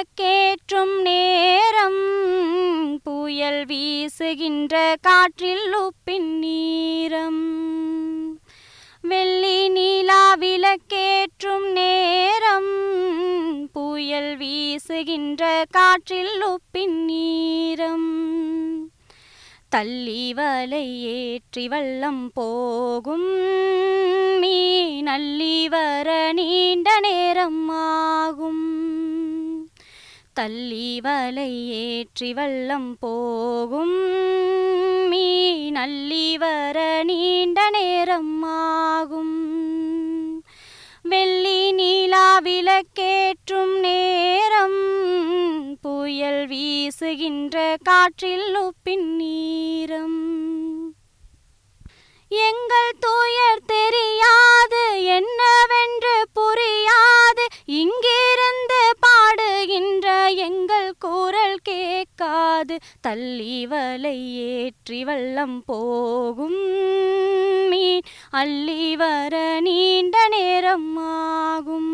விளக்கேற்றும் நேரம் புயல் வீசுகின்ற காற்றில் உப்பின் நீரம். வெள்ளி நிலா விளக்கேற்றும் நேரம் புயல் வீசுகின்ற காற்றில் உப்பின் நீரம். தள்ளி வலை ஏற்றி வள்ளம் போகும் மீன் அள்ளி வர நீண்ட நேரம் ஆகும். தள்ளி வலை ஏற்றி வள்ளம் போகும் மீன் அள்ளி வர நீண்ட நேரம் ஆகும். வெள்ளி நிலா விளக்கேற்றும் நேரம் புயல் வீசுகின்ற காற்றில் உப்பின் நீரம். எங்கள் துயர் தெரியாது, என்னவென்று புரியாது, இங்கிருந்து பாடுகின்ற எங்கள் குரல் கேட்காது. தள்ளி வலை ஏற்றி வள்ளம் போகும் மீன் அள்ளி வர நீண்ட நேரம் ஆகும்.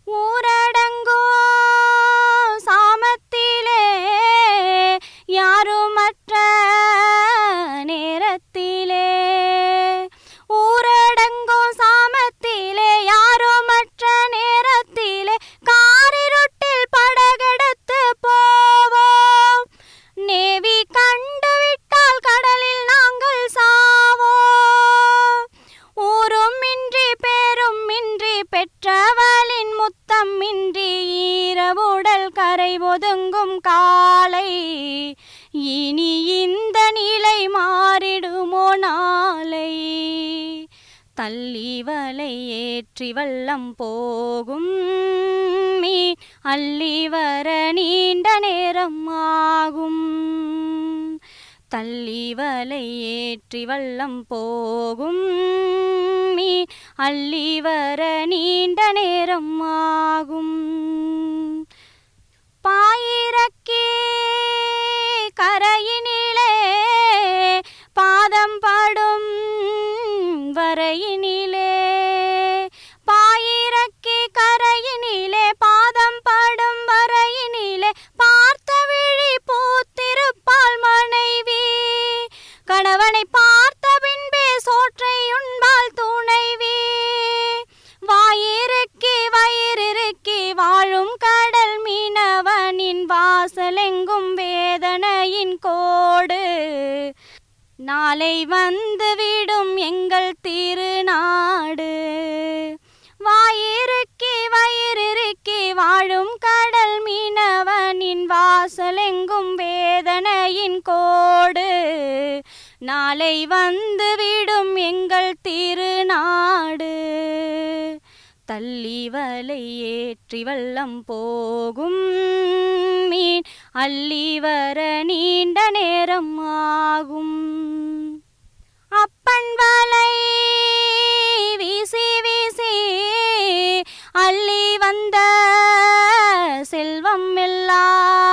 ஊரடங்கோ சாமத்திலே யாருமற்ற நேரத்திலே, ஊரடங்கோ சாமத்திலே யாருமற்ற நேரத்திலே, காரிருட்டில் படகெடுத்து போவோம். நேவி கண்டுவிட்டால் கடலில் நாங்கள் சாவோம். ஊரும் இன்றி பேரும் இன்றி பெற்றவளின் முத்தம் இன்றி ஈரவுடல் கரை ஒதுங்கும் காலை. இனி இந்த நிலை மாறிடுமோ நாளை. தள்ளி வலை ஏற்றி வள்ளம் போகும் மீன் அள்ளி வர நீண்ட நேரம் ஆகும். தள்ளி வலை ஏற்றி வள்ளம் போகும் மீன் அள்ளி வர நீண்ட நேரம் ஆகும். பாயிரக்கே கரையினிலே பாதம் படும் வரையினிலே, பாயிரக்கே கரையினிலே பாதம் படும் வரையினிலே, பார்த்த விழி பூத்திருப்பாள் மனைவி. கணவனை பார்த்த பின்பே சோற்றை உண்பாள் துணைவி. வாயிறுக்கி வயிறிறுக்கி வாழும் கடல் மீனவனின் வாசலெங்கும் வேதனையின் கோடு. நாளை வந்துவிடும் எங்கள் திருநாடு. வாயிறுக்கி வயிறிறுக்கி வாழும் கடல் மீனவனின் வாசலெங்கும் வேதனையின் கோடு. நாளை வந்துவிடும் எங்கள் திருநாடு. தள்ளி வலை ஏற்றி வள்ளம் போகும் மீன் அள்ளி வர நீண்ட நேரம் ஆகும். அப்பன் வலை வீசி வீசி அள்ளி வந்த செல்வம் எல்லாம்